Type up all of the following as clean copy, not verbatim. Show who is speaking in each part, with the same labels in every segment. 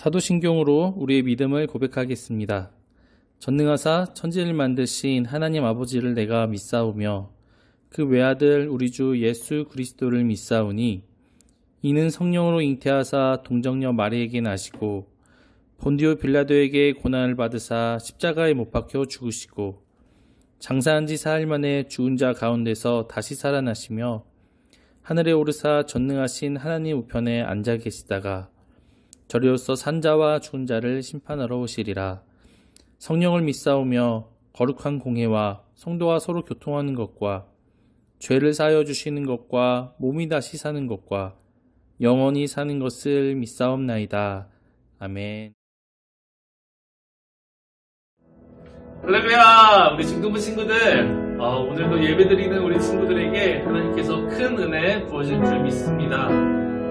Speaker 1: 사도신경으로 우리의 믿음을 고백하겠습니다. 전능하사 천지를 만드신 하나님 아버지를 내가 믿사오며 그 외아들 우리 주 예수 그리스도를 믿사오니 이는 성령으로 잉태하사 동정녀 마리에게 나시고 본디오 빌라도에게 고난을 받으사 십자가에 못 박혀 죽으시고 장사한 지 사흘 만에 죽은 자 가운데서 다시 살아나시며 하늘에 오르사 전능하신 하나님 우편에 앉아 계시다가 저리로서 산자와 죽은 자를 심판하러 오시리라. 성령을 믿사오며 거룩한 공회와 성도와 서로 교통하는 것과 죄를 사하여 주시는 것과 몸이 다시 사는 것과 영원히 사는 것을 믿사옵나이다. 아멘.
Speaker 2: 할렐루야! 우리 중등부 친구들, 오늘도 예배드리는 우리 친구들에게 하나님께서 큰 은혜 부어질 줄 믿습니다.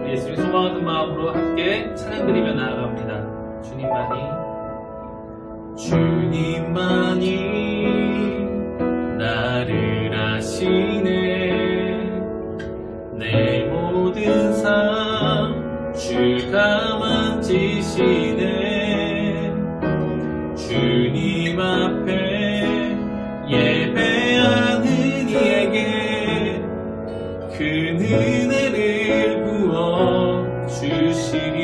Speaker 2: 예수님 소망하는 마음으로 함께 찬양드리며 나아갑니다. 주님만이 나를 아시네. 내 모든 삶 주가 만지시네. 주님 앞에 예배하는 이에게 그 은혜를 부어 주시리.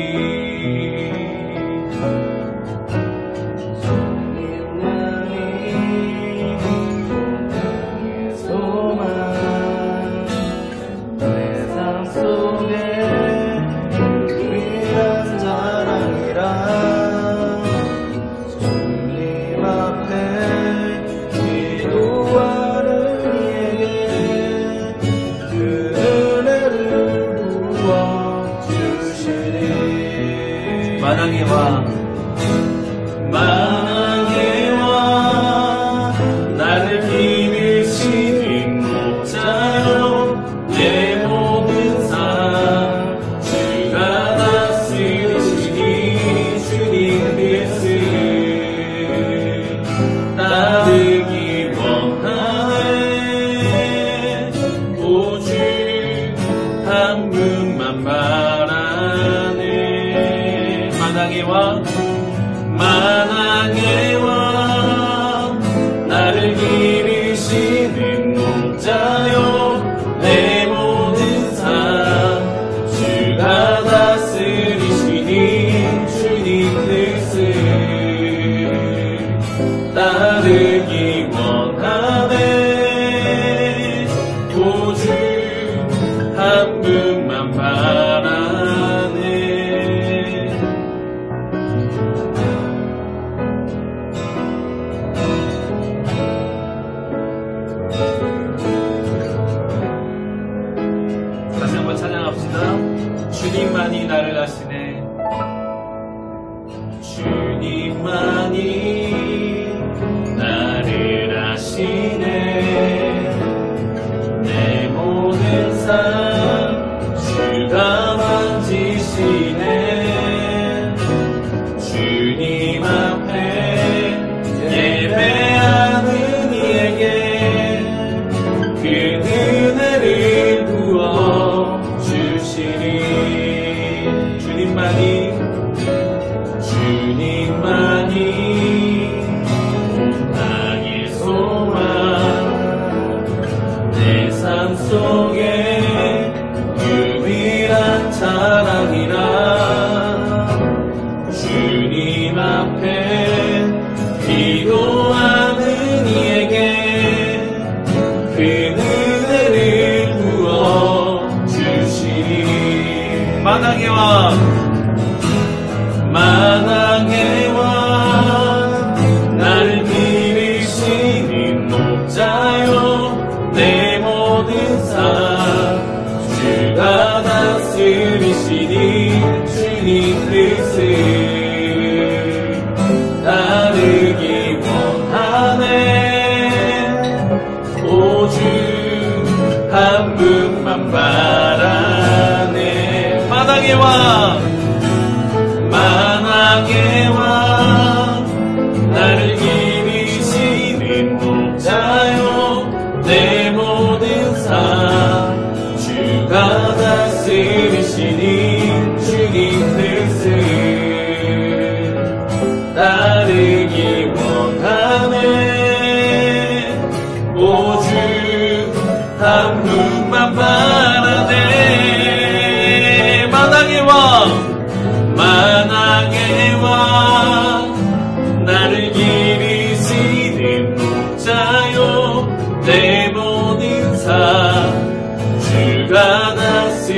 Speaker 2: 만왕의 왕 나를 기르시는 목자여. 내 모든 삶 주가 다스리시니 주님 뜻을 따르기 원하네. 오직 한 분만 바라네. 만왕의 왕 만왕의 왕 나를 기르시는 목자여. 내 모든 삶 주가 다스리시니 주님 뜻을 따르기 원하네. 오직 한 분만 바라네. 다시 한번 찬양합시다. 주님만이 나를 아시네. 주님만이 나를 아시네. 내 모든 삶 주가 만지시네. 주님 앞에 예배하는 이에게 그 은혜를 부어 주시리. 주님만이 나의 소망 내 삶 속에 유일한 자랑이라. 주님 앞에 기도하는 이에게 그 은혜를 부어 주시리. 만왕의 왕 만왕의 왕 나를 기르시는 목자여. 내 모든 삶 주가 다스리시니 주님 뜻을 따르기 원하네. 오직 한 분만 바라네. 만왕의 왕 만왕의 왕 나를 기르시는 목자여. 내 모든 삶 주가 다스리시니 주님 뜻을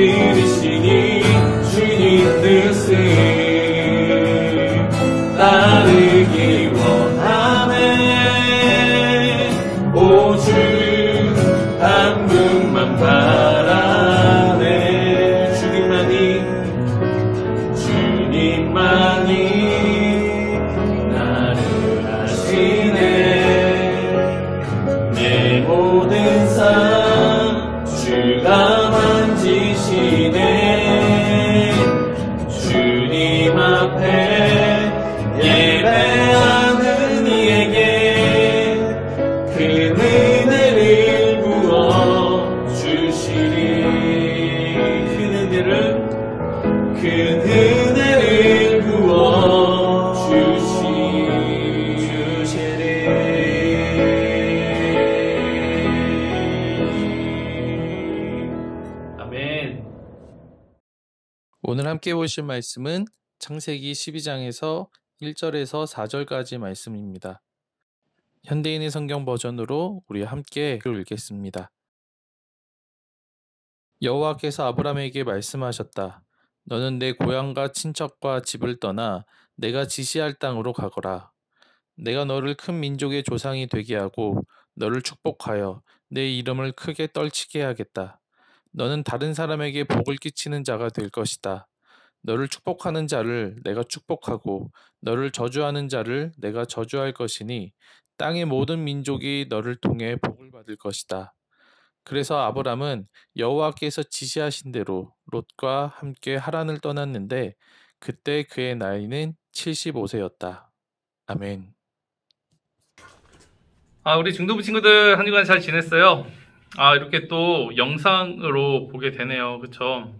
Speaker 2: 이르시니 주님 뜻을 따르기 원하네. 오주 한 분만 바라네. 주님만이 나를 아시네. 내 모든 삶 주가 만지시네. 주님 앞에 예배하는 이에게 그 은혜를 부어 주시리. 그 은혜를 부어 주시리. 아멘.
Speaker 1: 오늘 함께 보실 말씀은 창세기 12장에서 1절에서 4절까지 말씀입니다. 현대인의 성경 버전으로 우리 함께 읽겠습니다. 여호와께서 아브라함에게 말씀하셨다. 너는 내 고향과 친척과 집을 떠나 내가 지시할 땅으로 가거라. 내가 너를 큰 민족의 조상이 되게 하고 너를 축복하여 내 이름을 크게 떨치게 하겠다. 너는 다른 사람에게 복을 끼치는 자가 될 것이다. 너를 축복하는 자를 내가 축복하고 너를 저주하는 자를 내가 저주할 것이니 땅의 모든 민족이 너를 통해 복을 받을 것이다. 그래서 아브람은 여호와께서 지시하신 대로 롯과 함께 하란을 떠났는데 그때 그의 나이는 75세였다. 아멘.
Speaker 2: 우리 중도부 친구들 한 주간 잘 지냈어요? 이렇게 또 영상으로 보게 되네요. 그쵸?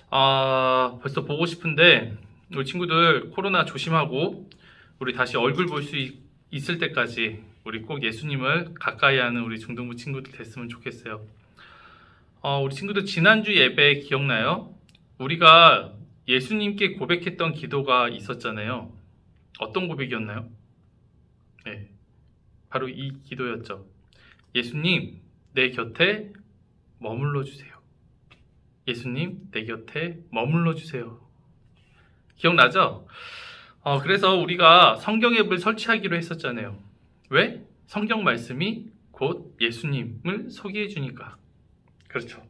Speaker 2: 벌써 보고 싶은데 우리 친구들 코로나 조심하고 우리 다시 얼굴 볼 수 있을 때까지 우리 꼭 예수님을 가까이 하는 우리 중등부 친구들 됐으면 좋겠어요. 우리 친구들 지난주 예배 기억나요? 우리가 예수님께 고백했던 기도가 있었잖아요. 어떤 고백이었나요? 네, 바로 이 기도였죠. 예수님, 내 곁에 머물러 주세요. 예수님, 내 곁에 머물러 주세요. 기억나죠? 그래서 우리가 성경 앱을 설치하기로 했었잖아요. 왜? 성경 말씀이 곧 예수님을 소개해 주니까. 그렇죠.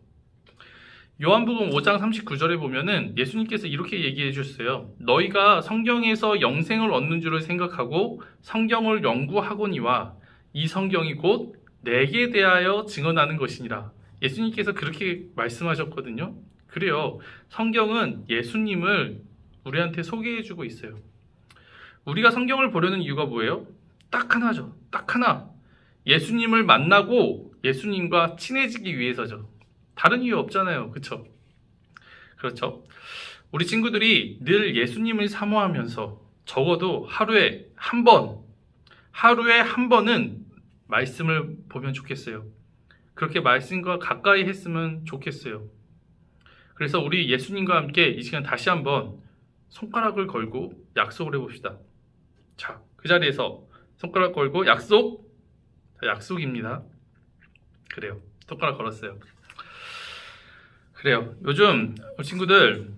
Speaker 2: 요한복음 5장 39절에 보면은 예수님께서 이렇게 얘기해 주셨어요. 너희가 성경에서 영생을 얻는 줄을 생각하고 성경을 연구하거니와 이 성경이 곧 내게 대하여 증언하는 것이니라. 예수님께서 그렇게 말씀하셨거든요. 그래요. 성경은 예수님을 우리한테 소개해 주고 있어요. 우리가 성경을 보려는 이유가 뭐예요? 딱 하나죠. 딱 하나. 예수님을 만나고 예수님과 친해지기 위해서죠. 다른 이유 없잖아요. 그렇죠? 그렇죠? 우리 친구들이 늘 예수님을 사모하면서 적어도 하루에 한 번은 말씀을 보면 좋겠어요. 그렇게 말씀과 가까이 했으면 좋겠어요. 그래서 우리 예수님과 함께 이 시간 다시 한번 손가락을 걸고 약속을 해봅시다. 자, 그 자리에서 손가락 걸고 약속. 자, 약속입니다. 그래요. 손가락 걸었어요. 그래요. 요즘 친구들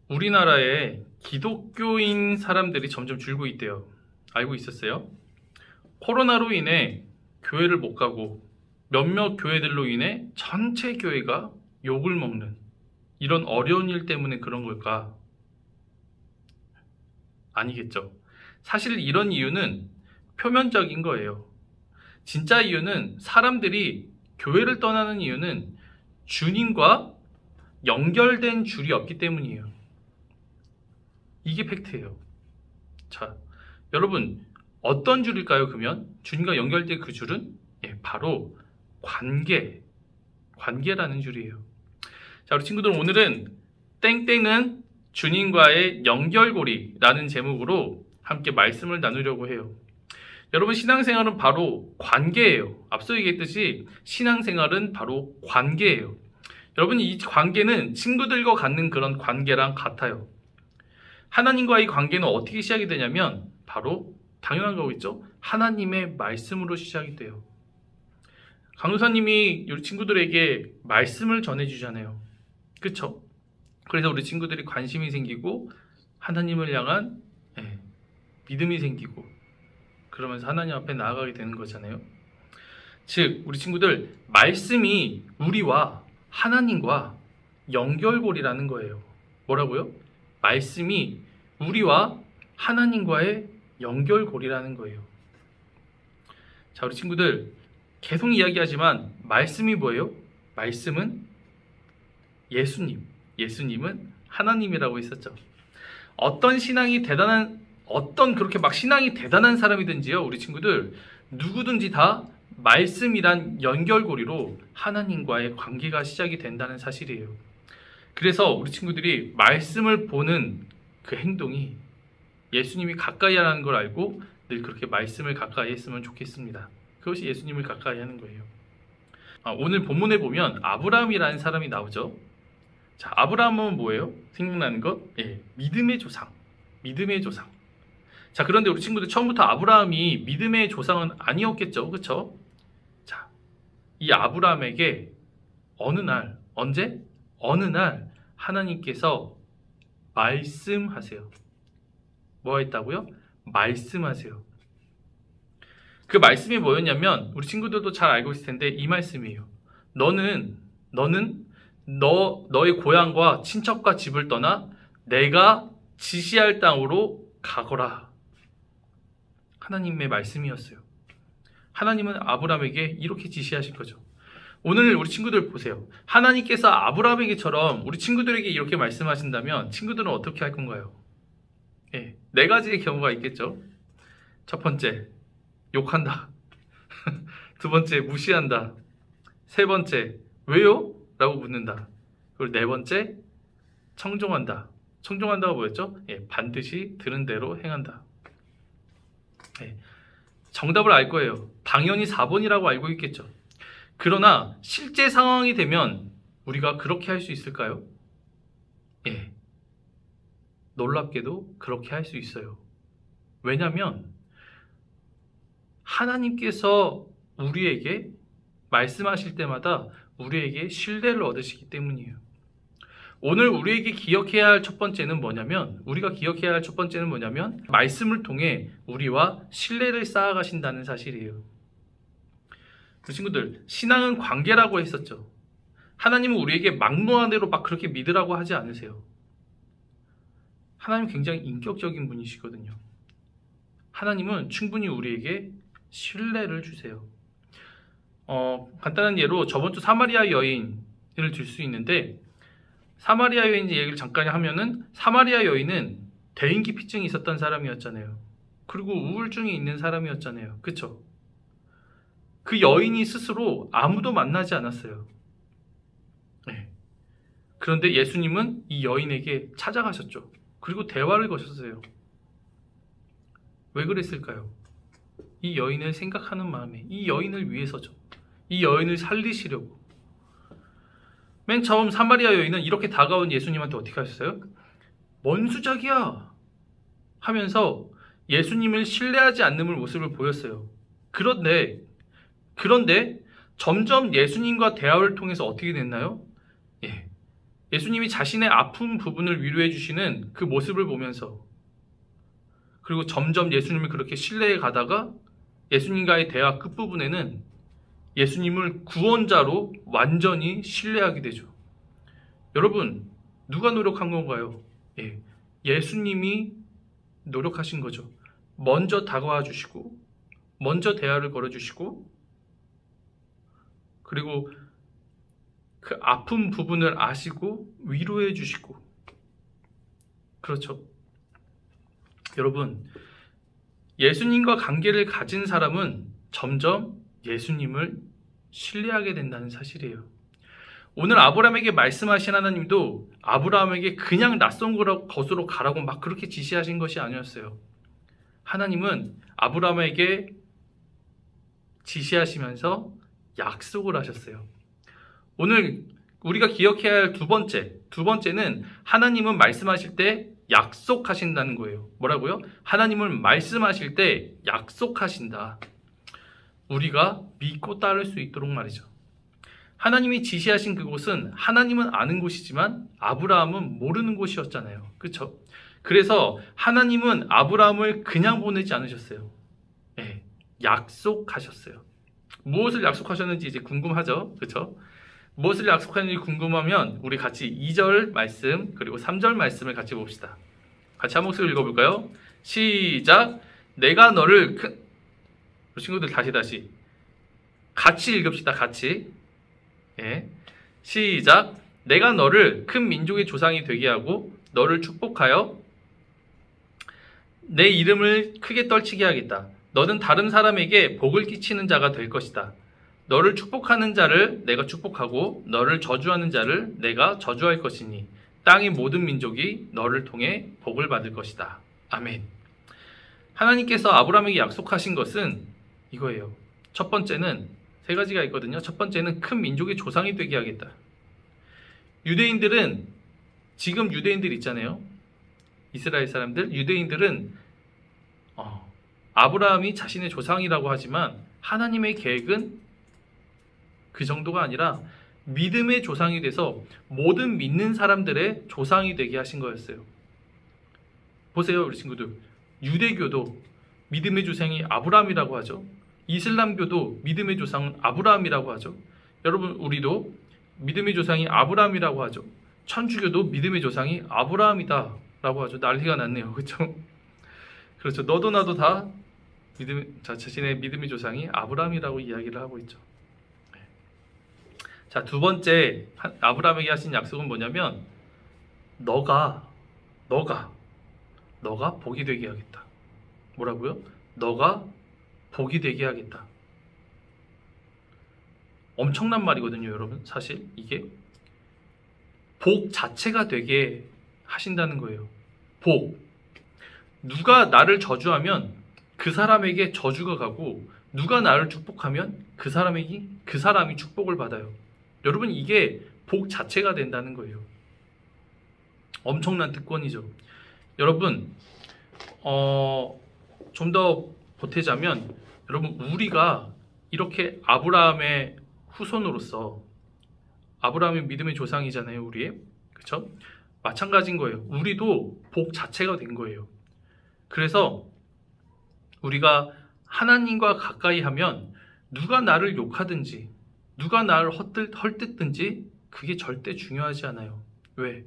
Speaker 2: 우리나라에 기독교인 사람들이 점점 줄고 있대요. 알고 있었어요? 코로나로 인해 교회를 못 가고 몇몇 교회들로 인해 전체 교회가 욕을 먹는 이런 어려운 일 때문에 그런 걸까? 아니겠죠. 사실 이런 이유는 표면적인 거예요. 진짜 이유는 사람들이 교회를 떠나는 이유는 주님과 연결된 줄이 없기 때문이에요. 이게 팩트예요. 자, 여러분 어떤 줄일까요? 그러면 주님과 연결된 그 줄은 바로 관계라는 줄이에요. 자, 우리 친구들 오늘은 땡땡은 주님과의 연결고리라는 제목으로 함께 말씀을 나누려고 해요. 여러분 신앙생활은 바로 관계예요. 앞서 얘기했듯이 신앙생활은 바로 관계예요. 여러분 이 관계는 친구들과 갖는 그런 관계랑 같아요. 하나님과의 관계는 어떻게 시작이 되냐면 바로 당연한 거겠죠. 하나님의 말씀으로 시작이 돼요. 강도사님이 우리 친구들에게 말씀을 전해주잖아요. 그쵸? 그래서 우리 친구들이 관심이 생기고 하나님을 향한 믿음이 생기고 그러면서 하나님 앞에 나아가게 되는 거잖아요. 즉 우리 친구들 말씀이 우리와 하나님과 연결고리라는 거예요. 뭐라고요? 말씀이 우리와 하나님과의 연결고리라는 거예요. 자, 우리 친구들 계속 이야기하지만 말씀이 뭐예요? 말씀은 예수님. 예수님은 하나님이라고 했었죠. 어떤 그렇게 막 신앙이 대단한 사람이든지요, 우리 친구들 누구든지 다 말씀이란 연결고리로 하나님과의 관계가 시작이 된다는 사실이에요. 그래서 우리 친구들이 말씀을 보는 그 행동이 예수님이 가까이 하라는 걸 알고 늘 그렇게 말씀을 가까이 했으면 좋겠습니다. 그것이 예수님을 가까이 하는 거예요. 오늘 본문에 보면 아브라함이라는 사람이 나오죠. 자, 아브라함은 뭐예요? 생각나는 것? 믿음의 조상. 믿음의 조상. 자, 그런데 우리 친구들 처음부터 아브라함이 믿음의 조상은 아니었겠죠. 그쵸? 자, 이 아브라함에게 어느 날 하나님께서 말씀하세요. 뭐 했다고요? 말씀하세요. 그 말씀이 뭐였냐면 우리 친구들도 잘 알고 있을 텐데 이 말씀이에요. 너는 너의 고향과 친척과 집을 떠나 내가 지시할 땅으로 가거라. 하나님의 말씀이었어요. 하나님은 아브라함에게 이렇게 지시하신 거죠. 오늘 우리 친구들 보세요. 하나님께서 아브라함에게처럼 우리 친구들에게 이렇게 말씀하신다면 친구들은 어떻게 할 건가요? 네 가지의 경우가 있겠죠. 첫 번째, 욕한다. 두 번째, 무시한다. 세 번째, 왜요? 라고 묻는다. 그리고 네 번째, 청종한다. 청종한다가 뭐였죠? 반드시 들은 대로 행한다. 정답을 알 거예요. 당연히 4번이라고 알고 있겠죠. 그러나 실제 상황이 되면 우리가 그렇게 할 수 있을까요? 놀랍게도 그렇게 할 수 있어요. 왜냐하면 하나님께서 우리에게 말씀하실 때마다 우리에게 신뢰를 얻으시기 때문이에요. 오늘 우리가 기억해야 할 첫 번째는 뭐냐면 말씀을 통해 우리와 신뢰를 쌓아가신다는 사실이에요. 그 친구들, 신앙은 관계라고 했었죠. 하나님은 우리에게 막무가내로 막 그렇게 믿으라고 하지 않으세요. 하나님 굉장히 인격적인 분이시거든요. 하나님은 충분히 우리에게 신뢰를 주세요. 간단한 예로 저번 주 사마리아 여인을 들 수 있는데 사마리아 여인 얘기를 잠깐 하면은 사마리아 여인은 대인기피증이 있었던 사람이었잖아요. 그리고 우울증이 있는 사람이었잖아요. 그쵸? 그 여인이 스스로 아무도 만나지 않았어요. 그런데 예수님은 이 여인에게 찾아가셨죠. 그리고 대화를 거셨어요. 왜 그랬을까요? 이 여인을 생각하는 마음에, 이 여인을 위해서죠. 이 여인을 살리시려고. 맨 처음 사마리아 여인은 이렇게 다가온 예수님한테 어떻게 하셨어요? 뭔 수작이야 하면서 예수님을 신뢰하지 않는 모습을 보였어요. 그런데 점점 예수님과 대화를 통해서 어떻게 됐나요? 예수님이 자신의 아픈 부분을 위로해 주시는 그 모습을 보면서, 그리고 점점 예수님을 그렇게 신뢰해 가다가 예수님과의 대화 끝부분에는 예수님을 구원자로 완전히 신뢰하게 되죠. 여러분, 누가 노력한 건가요? 예수님이 노력하신 거죠. 먼저 다가와 주시고, 먼저 대화를 걸어주시고, 그리고 그 아픈 부분을 아시고 위로해 주시고. 그렇죠. 여러분, 예수님과 관계를 가진 사람은 점점 예수님을 신뢰하게 된다는 사실이에요. 오늘 아브라함에게 말씀하신 하나님도 아브라함에게 그냥 낯선 곳으로 가라고 막 그렇게 지시하신 것이 아니었어요. 하나님은 아브라함에게 지시하시면서 약속을 하셨어요. 오늘 우리가 기억해야 할 두 번째는 하나님은 말씀하실 때 약속하신다는 거예요. 뭐라고요? 하나님은 말씀하실 때 약속하신다. 우리가 믿고 따를 수 있도록 말이죠. 하나님이 지시하신 그곳은 하나님은 아는 곳이지만 아브라함은 모르는 곳이었잖아요. 그렇죠? 그래서 하나님은 아브라함을 그냥 보내지 않으셨어요. 네, 약속하셨어요. 무엇을 약속하셨는지 이제 궁금하죠? 그렇죠? 무엇을 약속하는지 궁금하면 우리 같이 2절 말씀 그리고 3절 말씀을 같이 봅시다. 같이 한 목소리 읽어볼까요? 시작. 내가 너를 우리 친구들 다시 같이 읽읍시다. 같이. 예. 시작. 내가 너를 큰 민족의 조상이 되게 하고 너를 축복하여 내 이름을 크게 떨치게 하겠다. 너는 다른 사람에게 복을 끼치는 자가 될 것이다. 너를 축복하는 자를 내가 축복하고 너를 저주하는 자를 내가 저주할 것이니 땅의 모든 민족이 너를 통해 복을 받을 것이다. 아멘. 하나님께서 아브라함에게 약속하신 것은 이거예요. 첫 번째는 세 가지가 있거든요. 첫 번째는 큰 민족의 조상이 되게 하겠다. 유대인들은 지금 유대인들 있잖아요. 이스라엘 사람들, 유대인들은 아브라함이 자신의 조상이라고 하지만 하나님의 계획은 그 정도가 아니라 믿음의 조상이 돼서 모든 믿는 사람들의 조상이 되게 하신 거였어요. 보세요, 우리 친구들. 유대교도 믿음의 조상이 아브라함이라고 하죠. 이슬람교도 믿음의 조상은 아브라함이라고 하죠. 여러분, 우리도 믿음의 조상이 아브라함이라고 하죠. 천주교도 믿음의 조상이 아브라함이다 라고 하죠. 난리가 났네요. 그렇죠? 그렇죠. 너도 나도 다 자신의 믿음의 조상이 아브라함이라고 이야기를 하고 있죠. 자, 두 번째 아브라함에게 하신 약속은 뭐냐면 너가 복이 되게 하겠다. 뭐라고요? 너가 복이 되게 하겠다. 엄청난 말이거든요, 여러분. 사실 이게 복 자체가 되게 하신다는 거예요. 복. 누가 나를 저주하면 그 사람에게 저주가 가고 누가 나를 축복하면 그 사람이 축복을 받아요. 여러분, 이게 복 자체가 된다는 거예요. 엄청난 특권이죠. 여러분, 좀 더 보태자면 여러분, 우리가 이렇게 아브라함의 후손으로서 아브라함의 믿음의 조상이잖아요, 우리의. 그렇죠? 마찬가지인 거예요. 우리도 복 자체가 된 거예요. 그래서 우리가 하나님과 가까이 하면 누가 나를 욕하든지 누가 나를 헐뜯든지 그게 절대 중요하지 않아요. 왜?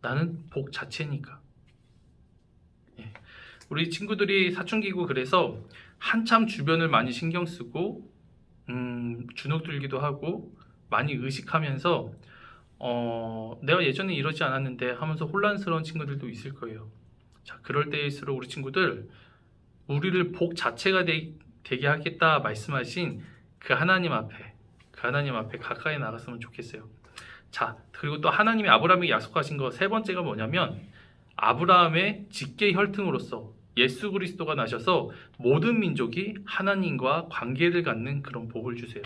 Speaker 2: 나는 복 자체니까. 예. 우리 친구들이 사춘기고 그래서 한참 주변을 많이 신경 쓰고 주눅 들기도 하고 많이 의식하면서 내가 예전에 이러지 않았는데 하면서 혼란스러운 친구들도 있을 거예요. 자, 그럴 때일수록 우리 친구들, 우리를 복 자체가 되게 하겠다 말씀하신 그 하나님 앞에 가까이 나갔으면 좋겠어요. 자, 그리고 또 하나님이 아브라함에게 약속하신 거 세 번째가 뭐냐면 아브라함의 직계 혈통으로서 예수 그리스도가 나셔서 모든 민족이 하나님과 관계를 갖는 그런 복을 주세요.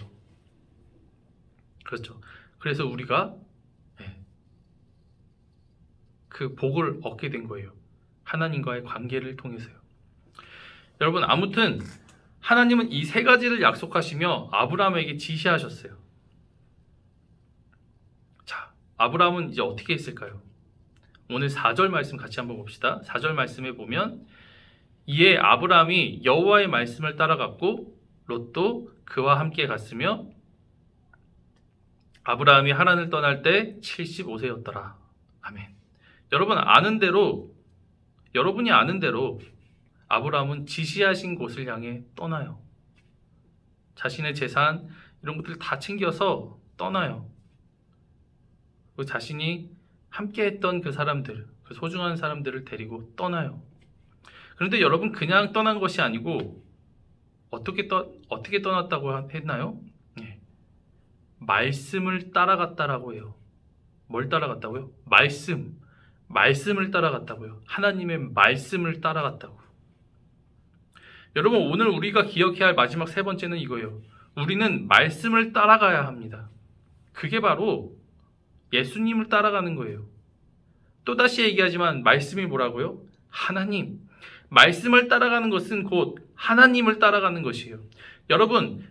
Speaker 2: 그렇죠. 그래서 우리가 그 복을 얻게 된 거예요. 하나님과의 관계를 통해서요. 여러분, 아무튼 하나님은 이 세 가지를 약속하시며 아브라함에게 지시하셨어요. 자, 아브라함은 이제 어떻게 했을까요? 오늘 4절 말씀 같이 한번 봅시다. 4절 말씀에 보면 이에 아브라함이 여호와의 말씀을 따라갔고 롯도 그와 함께 갔으며 아브라함이 하란을 떠날 때 75세였더라. 아멘. 여러분이 아는 대로 아브라함은 지시하신 곳을 향해 떠나요. 자신의 재산 이런 것들을 다 챙겨서 떠나요. 그 자신이 함께했던 그 사람들, 그 소중한 사람들을 데리고 떠나요. 그런데 여러분, 그냥 떠난 것이 아니고 어떻게 떠났다고 했나요? 네. 말씀을 따라갔다라고 해요. 뭘 따라갔다고요? 말씀을 따라갔다고요. 하나님의 말씀을 따라갔다고. 여러분, 오늘 우리가 기억해야 할 마지막 세 번째는 이거예요. 우리는 말씀을 따라가야 합니다. 그게 바로 예수님을 따라가는 거예요. 또다시 얘기하지만 말씀이 뭐라고요? 하나님. 말씀을 따라가는 것은 곧 하나님을 따라가는 것이에요. 여러분,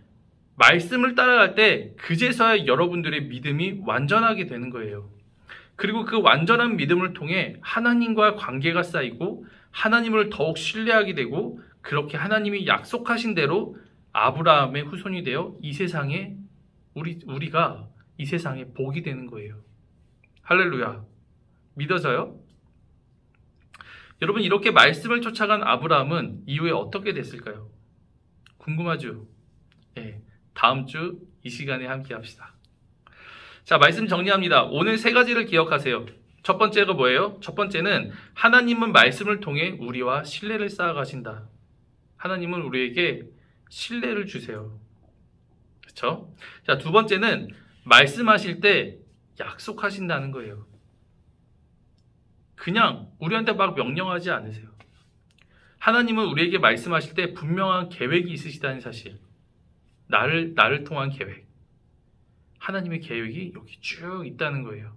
Speaker 2: 말씀을 따라갈 때 그제서야 여러분들의 믿음이 완전하게 되는 거예요. 그리고 그 완전한 믿음을 통해 하나님과 관계가 쌓이고 하나님을 더욱 신뢰하게 되고 그렇게 하나님이 약속하신 대로 아브라함의 후손이 되어 이 세상에 우리가 이 세상에 복이 되는 거예요. 할렐루야. 믿어져요? 여러분, 이렇게 말씀을 쫓아간 아브라함은 이후에 어떻게 됐을까요? 궁금하죠? 예, 다음 주 이 시간에 함께 합시다. 자, 말씀 정리합니다. 오늘 세 가지를 기억하세요. 첫 번째가 뭐예요? 첫 번째는 하나님은 말씀을 통해 우리와 신뢰를 쌓아가신다. 하나님은 우리에게 신뢰를 주세요. 그렇죠? 자, 두 번째는 말씀하실 때 약속하신다는 거예요. 그냥 우리한테 막 명령하지 않으세요. 하나님은 우리에게 말씀하실 때 분명한 계획이 있으시다는 사실. 나를 통한 계획. 하나님의 계획이 여기 쭉 있다는 거예요.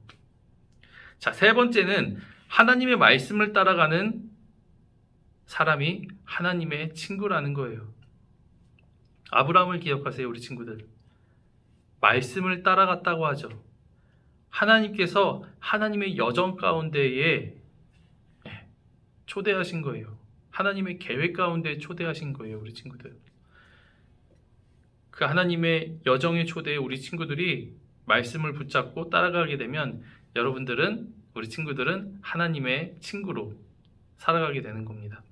Speaker 2: 자, 세 번째는 하나님의 말씀을 따라가는 사람이 하나님의 친구라는 거예요. 아브라함을 기억하세요, 우리 친구들. 말씀을 따라갔다고 하죠. 하나님께서 하나님의 여정 가운데에 초대하신 거예요. 하나님의 계획 가운데 초대하신 거예요, 우리 친구들. 그 하나님의 여정의 초대에 우리 친구들이 말씀을 붙잡고 따라가게 되면 우리 친구들은 하나님의 친구로 살아가게 되는 겁니다.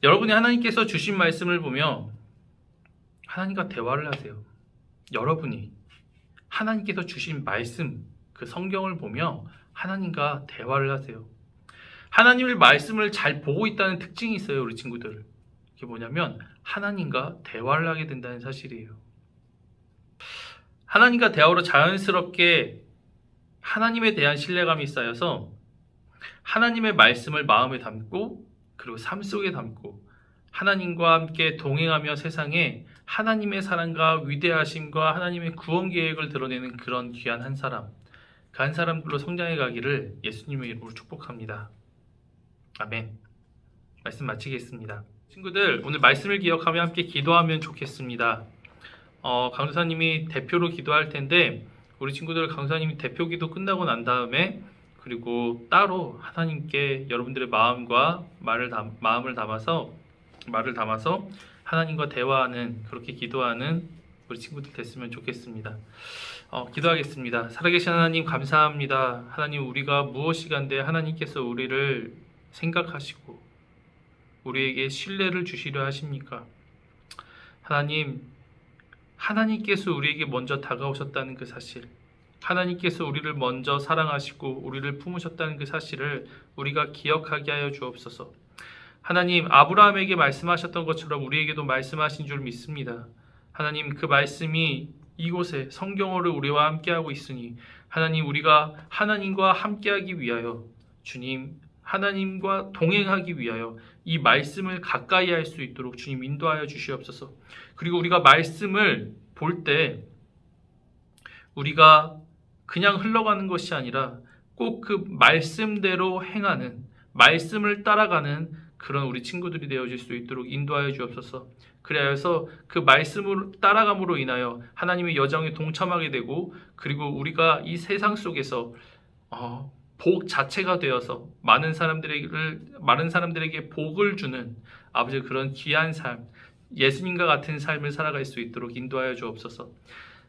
Speaker 2: 여러분이 하나님께서 주신 말씀을 보며 하나님과 대화를 하세요. 여러분이 하나님께서 주신 말씀, 그 성경을 보며 하나님과 대화를 하세요. 하나님의 말씀을 잘 보고 있다는 특징이 있어요, 우리 친구들. 그게 뭐냐면 하나님과 대화를 하게 된다는 사실이에요. 하나님과 대화로 자연스럽게 하나님에 대한 신뢰감이 쌓여서 하나님의 말씀을 마음에 담고 그리고 삶 속에 담고 하나님과 함께 동행하며 세상에 하나님의 사랑과 위대하심과 하나님의 구원 계획을 드러내는 그런 귀한 한 사람, 그 한 사람들로 성장해 가기를 예수님의 이름으로 축복합니다. 아멘. 말씀 마치겠습니다. 친구들, 오늘 말씀을 기억하며 함께 기도하면 좋겠습니다. 강도사님이 대표로 기도할 텐데 우리 친구들 강도사님이 대표 기도 끝나고 난 다음에 그리고 따로 하나님께 여러분들의 마음과 말을 담아서 하나님과 대화하는, 그렇게 기도하는 우리 친구들 됐으면 좋겠습니다. 기도하겠습니다. 살아계신 하나님, 감사합니다. 하나님, 우리가 무엇이간데 하나님께서 우리를 생각하시고 우리에게 신뢰를 주시려 하십니까? 하나님께서 우리에게 먼저 다가오셨다는 그 사실, 하나님께서 우리를 먼저 사랑하시고 우리를 품으셨다는 그 사실을 우리가 기억하게 하여 주옵소서. 하나님, 아브라함에게 말씀하셨던 것처럼 우리에게도 말씀하신 줄 믿습니다. 하나님, 그 말씀이 이곳에 성경어를 우리와 함께하고 있으니 하나님, 우리가 하나님과 함께하기 위하여, 주님, 하나님과 동행하기 위하여 이 말씀을 가까이 할 수 있도록 주님 인도하여 주시옵소서. 그리고 우리가 말씀을 볼 때 우리가 그냥 흘러가는 것이 아니라 꼭 그 말씀대로 행하는, 말씀을 따라가는 그런 우리 친구들이 되어질 수 있도록 인도하여 주옵소서. 그래서 그 말씀을 따라감으로 인하여 하나님의 여정에 동참하게 되고, 그리고 우리가 이 세상 속에서 복 자체가 되어서 많은 사람들에게 복을 주는 아버지, 그런 귀한 삶, 예수님과 같은 삶을 살아갈 수 있도록 인도하여 주옵소서.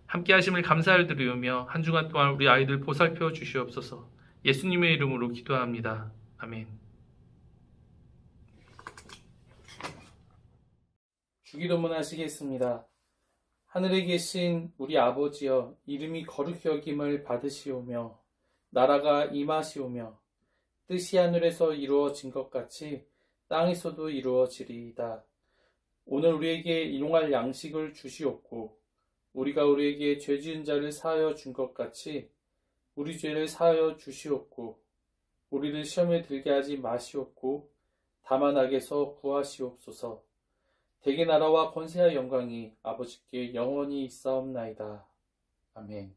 Speaker 2: 함께 하심을 감사를 드리며 한 주간 동안 우리 아이들 보살펴 주시옵소서. 예수님의 이름으로 기도합니다. 아멘.
Speaker 1: 주기도문 하시겠습니다. 하늘에 계신 우리 아버지여, 이름이 거룩히 여김을 받으시오며 나라가 임하시오며 뜻이 하늘에서 이루어진 것 같이 땅에서도 이루어지리이다. 오늘 우리에게 일용할 양식을 주시옵고 우리가 우리에게 죄 지은 자를 사하여 준 것 같이 우리 죄를 사하여 주시옵고 우리를 시험에 들게 하지 마시옵고 다만 악에서 구하시옵소서. 대개 나라와 권세와 영광이 아버지께 영원히 있사옵나이다. 아멘.